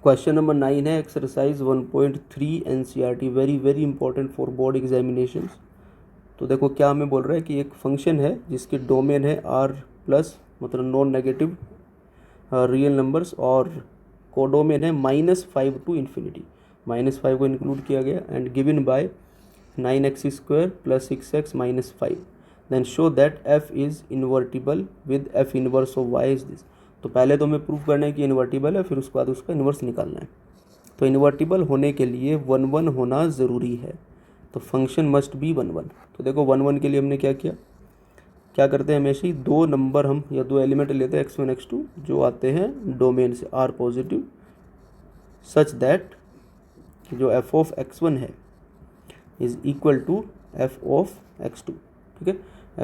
Question number 9 है exercise 1.3 NCERT, very very important for board examinations. तो देखो क्या हमें बोल रहा है कि एक फंक्शन है जिसके डोमेन है आर प्लस मतलब नॉन नेगेटिव रियल नंबर्स और कोडोमेन है -5 टू इन्फिनिटी। -5 को इंक्लूड किया गया and given by 9x² + 6x - 5। Then show that f is invertible with f inverse of y is this. तो पहले तो हमें प्रूफ करना है कि इन्वर्टिबल है, फिर उसके बाद उसका इन्वर्स निकालना है। तो इन्वर्टिबल होने के लिए 1 1 होना ज़रूरी है, तो फंक्शन मस्ट बी 1 1। तो देखो 1 1 के लिए हमने क्या किया, क्या करते हैं हमेशा ही दो नंबर हम या दो एलिमेंट लेते हैं x1 x2 जो आते हैं डोमेन से आर पॉजिटिव, सच दैट जो f ऑफ x1 है is equal to f of x2। ठीक है,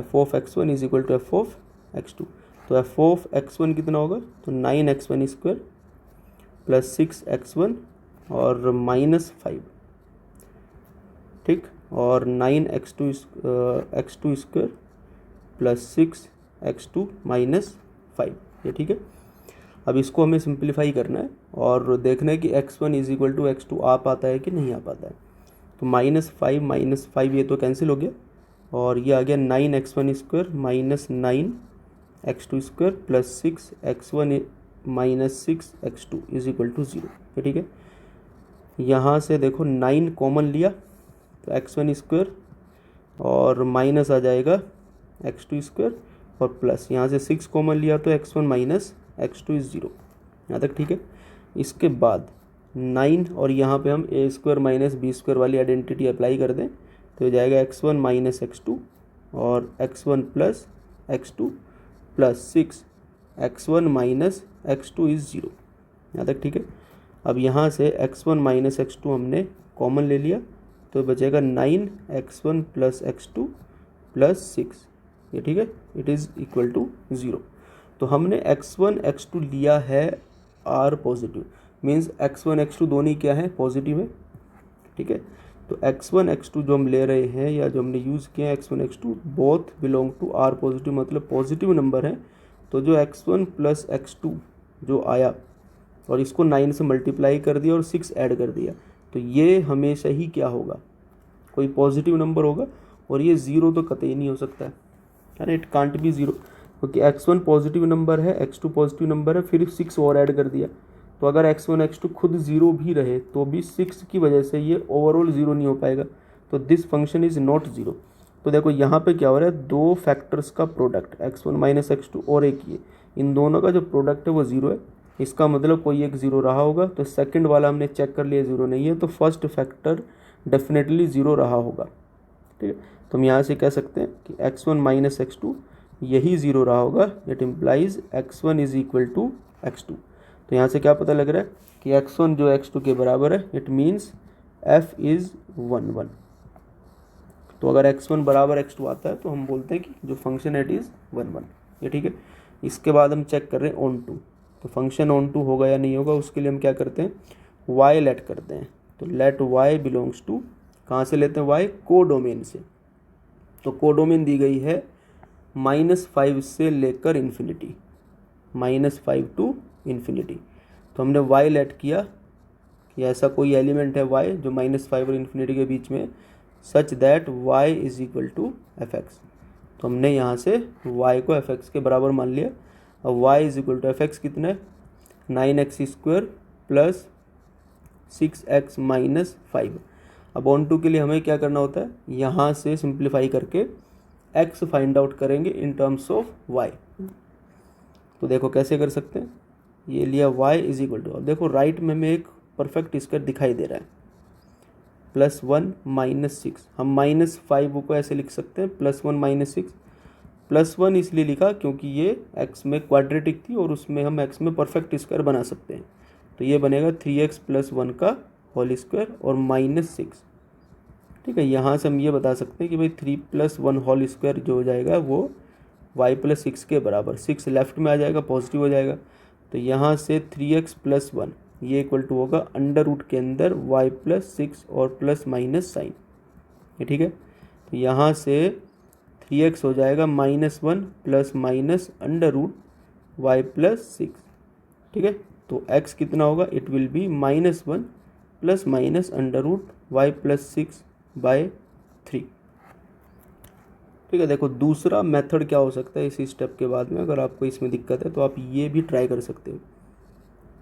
f of x1 is equal to f of x2। तो f ऑफ x1 कितना होगा, तो 9x1² + 6x1 और -5, ठीक, और 9x2 x2² + 6x2 - 5, ये ठीक है। अब इसको हमें सिंप्लीफाई करना है और देखना है कि x1 is equal to x2 आ पाता है कि नहीं आ पाता है। तो -5 - 5 ये तो कैंसिल हो गया और ये आ गया 9x1² - 9x2² + 6x1 - 6x2 is equal to 0। ये ठीक है। यहाँ से देखो 9 कॉमन लिया तो x1² और माइनस आ जाएगा x2² और प्लस यहाँ से 6 कॉमन लिया तो x1 - x2 इज 0। यहाँ तक ठीक है। इसके बाद 9 और यहाँ पे हम a² - b² वाली आइडेंटिटी अप्लाई कर दें तो हो जाएगा x1 - x2 और x1 + x2 + 6x1 - x2 is 0। यहाँ तक ठीक है। अब यहाँ से x1 - x2 हमने कॉमन ले लिया तो बचेगा 9x1 + x2 + 6, ये ठीक है, इट इज़ इक्वल टू 0। तो हमने x1 x2 लिया है are positive, means x1 x2 दोनों क्या है, पॉजिटिव है। ठीक है, तो x1 x2 जो हम ले रहे हैं या जो हमने यूज़ किया है x1 x2 both belong to R positive, मतलब पॉजिटिव नंबर है। तो जो x1 + x2 जो आया और इसको 9 से मल्टीप्लाई कर दिया और 6 ऐड कर दिया तो ये हमेशा ही क्या होगा, कोई पॉजिटिव नंबर होगा। और ये 0 तो कतई नहीं हो सकता है ना, इट कांट बी 0, क्योंकि x1 पॉजिटिव नंबर है, x2 पॉजिटिव नंबर है, फिर 6 और ऐड कर दिया। तो अगर x1 x2 खुद 0 भी रहे तो भी 6 की वजह से ये ओवरऑल 0 नहीं हो पाएगा। तो दिस फंक्शन इज़ नॉट 0। तो देखो यहाँ पे क्या हो रहा है, दो फैक्टर्स का प्रोडक्ट x1 - x2 और एक ये, इन दोनों का जो प्रोडक्ट है वो 0 है। इसका मतलब कोई एक 0 रहा होगा। तो सेकंड वाला हमने चेक कर लिया 0 नहीं है, तो फर्स्ट फैक्टर डेफिनेटली 0 रहा होगा। ठीक है, तो हम यहाँ से कह सकते हैं कि x1 - x2 यही 0 रहा होगा। It implies x1 is equal to x2। तो यहाँ से क्या पता लग रहा है कि x1 जो x2 के बराबर है, इट मीन्स f इज़ 1 1। तो अगर x1 बराबर x2 आता है तो हम बोलते हैं कि जो फंक्शन है इट इज़ 1 1, ये ठीक है। इसके बाद हम चेक कर रहे हैं ऑन टू, तो फंक्शन ऑन टू होगा या नहीं होगा, उसके लिए हम क्या करते हैं, y लेट करते हैं। तो लेट y बिलोंग्स टू, कहाँ से लेते हैं y, कोडोमेन से। तो कोडोमेन दी गई है -5 से लेकर इन्फिनिटी, -5 टू इन्फिनिटी। तो हमने y लेट किया कि ऐसा कोई एलिमेंट है y जो -5 और इन्फिनिटी के बीच में, such that y is equal to fx। तो हमने यहाँ से y को fx के बराबर मान लिया। अब y is equal to fx कितना है, 9x² + 6x - 5। अब ऑन टू के लिए हमें क्या करना होता है, यहाँ से सिंप्लीफाई करके x फाइंड आउट करेंगे इन टर्म्स ऑफ y। तो देखो कैसे कर सकते हैं, ये लिया y इज इक्वल टू, अब देखो राइट में हमें एक परफेक्ट स्क्वायर दिखाई दे रहा है, +1 - 6। हम -5 को ऐसे लिख सकते हैं +1 - 6। +1 इसलिए लिखा क्योंकि ये x में क्वाड्रेटिक थी और उसमें हम x में परफेक्ट स्क्वायर बना सकते हैं। तो ये बनेगा 3x + 1 का होल स्क्वायर और -6। ठीक है, यहाँ से हम ये बता सकते हैं कि भाई 3 + 1 होल स्क्वायर जो हो जाएगा वो y + 6 के बराबर, 6 लेफ्ट में आ जाएगा, पॉजिटिव हो जाएगा। तो यहाँ से 3x + 1 ये इक्वल टू होगा अंडर रूट के अंदर y + 6 और प्लस माइनस साइन, ये ठीक है। तो यहाँ से 3x हो जाएगा -1 + अंडर रूट y + 6, ठीक है। तो x कितना होगा, it will be -1 plus minus √y+6/3। ठीक है, देखो दूसरा मेथड क्या हो सकता है इसी स्टेप के बाद में, अगर आपको इसमें दिक्कत है तो आप ये भी ट्राई कर सकते हो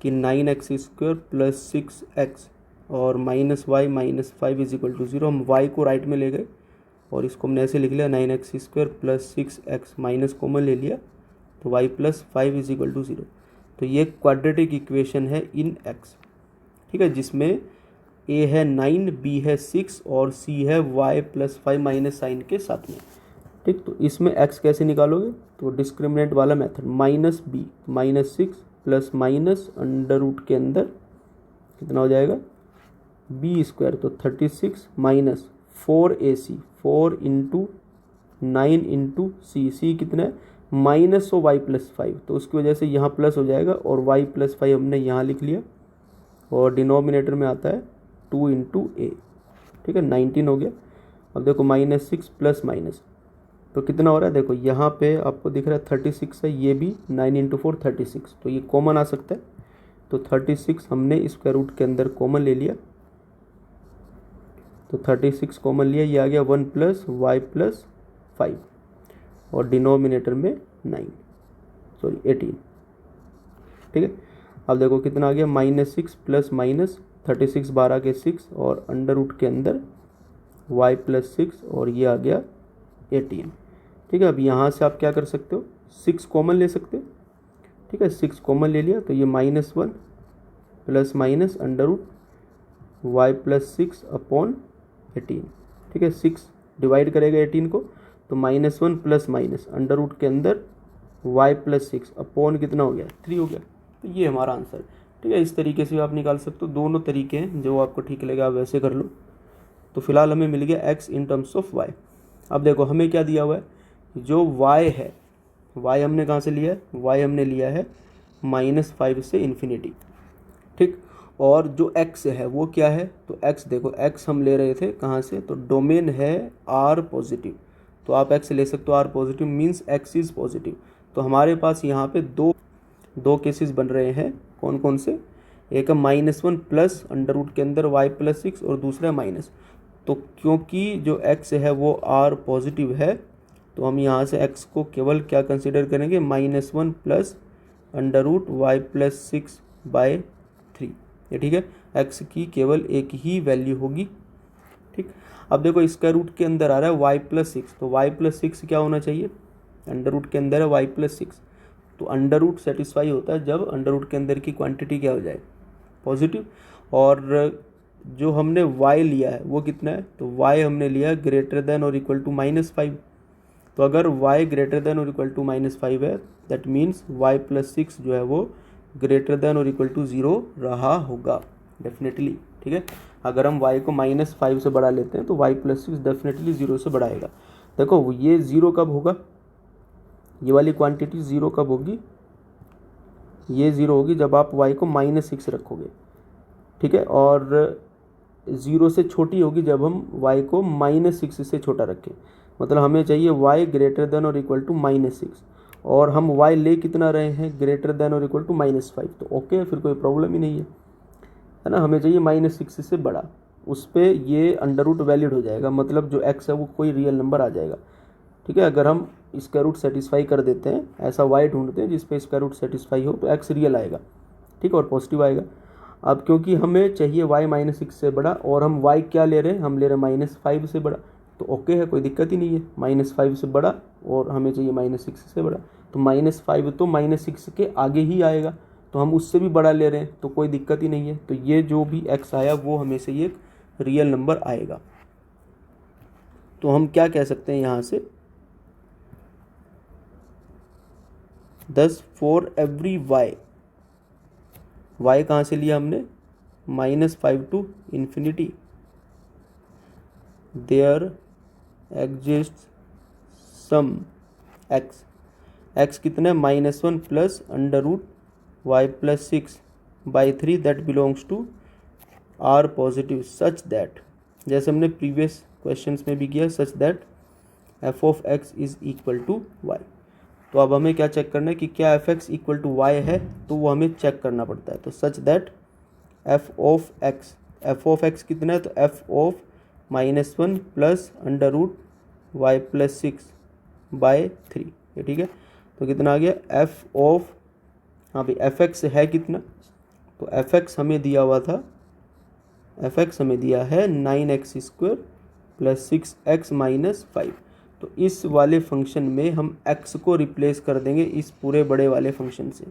कि 9x² + 6x और -y -5 = 0। हम y को राइट में ले गए और इसको हमने ऐसे लिख लिया 9x² + 6x माइनस कॉमन ले लिया तो y + 5 = 0। तो ये क्वाड्रेटिक इक्वेशन है इन x, ठीक है, जिसमें a है 9, b है 6 और c है y + 5 माइनस साइन के साथ में। ठीक, तो इसमें x कैसे निकालोगे, तो डिस्क्रिमिनेंट वाला method -b -6 plus minus under root के अंदर कितना हो जाएगा b² तो 36 माइनस 4ac 4 × 9 × c कितना है माइनस हो y + 5, तो उसकी वजह से यहाँ प्लस हो जाएगा और y + 5 हमने यहाँ लिख लिया और डिनोमिनेटर में आता है 2 × a। ठीक है, 19 हो गया। अब देखो -6 प्लस माइनस तो कितना हो रहा है, देखो यहाँ पे आपको दिख रहा है 36 है, ये भी 9 × 4 36, तो ये कॉमन आ सकता है। तो 36 हमने स्क्वायर रूट के अंदर कॉमन ले लिया, तो 36 कॉमन लिया, ये आ गया 1 + y + 5 और डिनोमिनेटर में 18। ठीक है, अब देखो कितना आ गया -6 प्लस माइनस 36 12 के 6 और अंडर रूट के अंदर y + 6 और ये आ गया 18। ठीक है, अब यहाँ से आप क्या कर सकते हो, 6 कॉमन ले सकते हो। ठीक है, 6 कॉमन ले लिया तो ये -1 plus minus under root y + 6/18। ठीक है, 6 डिवाइड करेगा 18 को तो -1 प्लस माइनस अंडर रूट के अंदर y + 6 अपॉन कितना हो गया 3 हो गया। तो ये हमारा आंसर। ठीक है, इस तरीके से आप निकाल सकते हो, दोनों तरीके हैं, जो आपको ठीक लगे आप वैसे कर लो। तो फिलहाल हमें मिल गया x in terms of y। अब देखो हमें क्या दिया हुआ है, जो y है, y हमने कहाँ से लिया है, y हमने लिया है -5 से इन्फिनिटी। ठीक, और जो x है वो क्या है, तो x देखो x हम ले रहे थे कहाँ से, तो डोमेन है r पॉजिटिव, तो आप x ले सकते हो r positive means x is positive. तो हमारे पास यहाँ पे दो केसेस बन रहे हैं, कौन कौन से, एक है -1 प्लस अंडर रूट के अंदर y + 6 और दूसरा है माइनस। तो क्योंकि जो x है वो r पॉजिटिव है तो हम यहाँ से x को केवल क्या कंसिडर करेंगे -1 प्लस अंडर रूट y + 6/3। ये ठीक है, x की केवल एक ही वैल्यू होगी। ठीक, अब देखो स्क्वायर रूट के अंदर आ रहा है y + 6, तो y + 6 क्या होना चाहिए, अंडर रूट के अंदर है y + 6, तो अंडर रूट सेटिस्फाई होता है जब अंडर रूट के अंदर की क्वांटिटी क्या हो जाए पॉजिटिव। और जो हमने y लिया है वो कितना है, तो y हमने लिया ग्रेटर देन और इक्वल टू -5। तो अगर y ग्रेटर देन और इक्वल टू -5 है दैट मीन्स y + 6 जो है वो ग्रेटर देन और इक्वल टू 0 रहा होगा डेफिनेटली। ठीक है, अगर हम y को -5 से बढ़ा लेते हैं तो y + 6 डेफिनेटली 0 से बढ़ाएगा। देखो ये 0 कब होगा, ये वाली क्वांटिटी 0 कब होगी, ये 0 होगी जब आप y को -6 रखोगे। ठीक है, और 0 से छोटी होगी जब हम y को -6 से छोटा रखें। मतलब हमें चाहिए y ग्रेटर देन और इक्वल टू -6 और हम y ले कितना रहे हैं, ग्रेटर देन और इक्वल टू -5, तो ओके, फिर कोई प्रॉब्लम ही नहीं है ना। हमें चाहिए -6 से बड़ा, उस पर ये अंडर रूट वैलिड हो जाएगा, मतलब जो x है वो कोई रियल नंबर आ जाएगा। ठीक है, अगर हम स्क्वायर रूट सेटिस्फाई कर देते हैं, ऐसा y ढूंढते हैं जिस पे स्क्वायर रूट सेटिस्फाई हो, तो x रियल आएगा। ठीक, और पॉजिटिव आएगा। अब क्योंकि हमें चाहिए y -6 से बड़ा और हम y क्या ले रहे हैं, हम ले रहे हैं -5 से बड़ा, तो ओके है, कोई दिक्कत ही नहीं है। -5 से बड़ा और हमें चाहिए -6 से बड़ा, तो -5 तो -6 के आगे ही आएगा, तो हम उससे भी बड़ा ले रहे हैं तो कोई दिक्कत ही नहीं है। तो ये जो भी x आया वो हमें से ये रियल नंबर आएगा। तो हम क्या कह सकते हैं यहाँ से, 10 फॉर एवरी y कहाँ से लिया हमने, -5 to infinity, there exist some x कितना है -1 plus under root y + 6/3 that belongs to r positive such that, जैसे हमने प्रीवियस क्वेश्चंस में भी किया, such that f of x is equal to y। तो अब हमें क्या चेक करना है कि क्या f x equal to y है, तो वो हमें चेक करना पड़ता है। तो such that f of x कितना है, तो f of -1 plus under root y plus 6 by 3, ये ठीक है। तो कितना आ गया एफ ऑफ, हाँ भाई एफ एक्स है कितना, तो एफ एक्स हमें दिया हुआ था, एफ एक्स हमें दिया है 9x² प्लस 6x माइनस 5। तो इस वाले फंक्शन में हम x को रिप्लेस कर देंगे इस पूरे बड़े वाले फंक्शन से।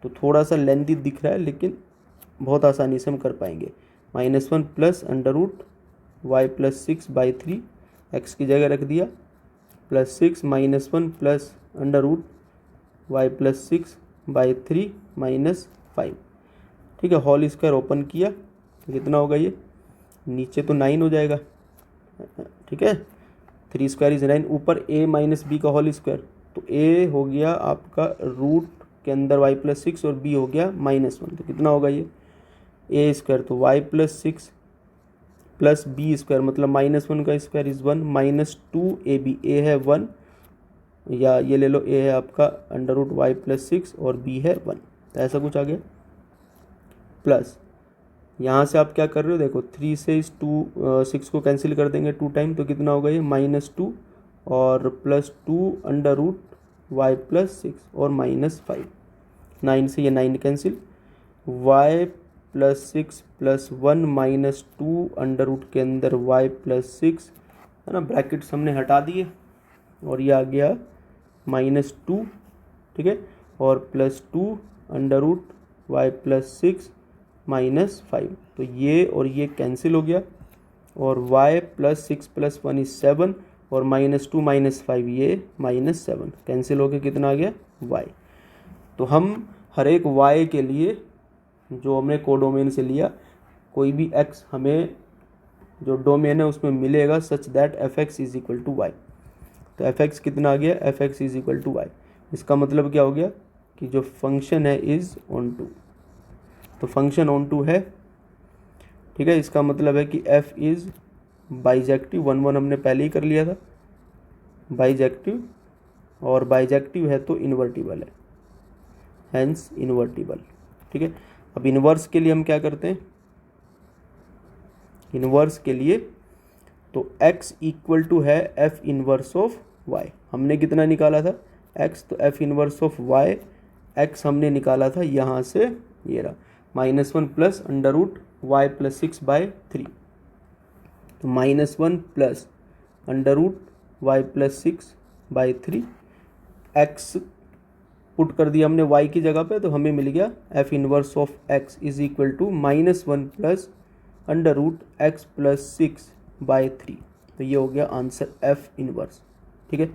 तो थोड़ा सा लेंथी दिख रहा है लेकिन बहुत आसानी से हम कर पाएंगे। -1 plus under root y plus 6 by 3, x की जगह रख दिया, plus 6 -1 plus under root y plus 6 by 3 minus 5, ठीक है। होल स्क्वायर ओपन किया तो कितना होगा, ये नीचे तो 9 हो जाएगा, ठीक है। 3 स्क्वायर इज 9, ऊपर a माइनस बी का होल स्क्वायर, तो a हो गया आपका रूट के अंदर y प्लस 6 और b हो गया -1, तो कितना होगा ये a स्क्वायर, तो y plus 6 plus b square मतलब -1 का स्क्वायर इज 1 -2ab, a है 1 या ये ले लो, a है आपका अंडर रूट वाई प्लस 6 और b है 1, तो ऐसा कुछ आ गया। प्लस यहाँ से आप क्या कर रहे हो, देखो 3 से इस 6 को कैंसिल कर देंगे 2 टाइम, तो कितना होगा ये -2 और +2 अंडर रूट वाई प्लस 6 और -5, 9 से ये 9 cancel, y plus 6 plus 1 -2 under root के अंदर y प्लस 6 है ना, ब्रैकेट्स हमने हटा दिए और ये आ गया -2, ठीक है, और +2 अंडर रूट वाई प्लस 6 -5, तो ये और ये कैंसिल हो गया और y प्लस 6 प्लस 1 इज 7 और -2 -5 ये -7 कैंसिल हो गया, कितना आ गया y। तो हम हर एक y के लिए जो हमने कोडोमेन से लिया, कोई भी x हमें जो डोमेन है उसमें मिलेगा such that f x is equal to y. तो एफ एक्स कितना आ गया, f x is equal to y. इसका मतलब क्या हो गया कि जो फंक्शन है इज ऑन टू, तो फंक्शन ऑन टू है, ठीक है। इसका मतलब है कि f इज बाइजेक्टिव, 1 हमने पहले ही कर लिया था, बाइजेक्टिव, और बाइजेक्टिव है तो इन्वर्टिबल है, हैंस इन्वर्टिबल, ठीक है। अब इन्वर्स के लिए हम क्या करते हैं, इन्वर्स के लिए तो x इक्वल टू है f इन्वर्स ऑफ y, हमने कितना निकाला था x, तो f inverse of y x हमने निकाला था यहाँ से, ये रहा -1 plus under root y plus 6 by 3, तो -1 plus under root y plus 6 by 3, x put कर दिया हमने y की जगह पे, तो हमें मिल गया f inverse of x is equal to -1 plus under root x plus 6 by 3, तो ये हो गया आंसर f इनवर्स, ठीक है।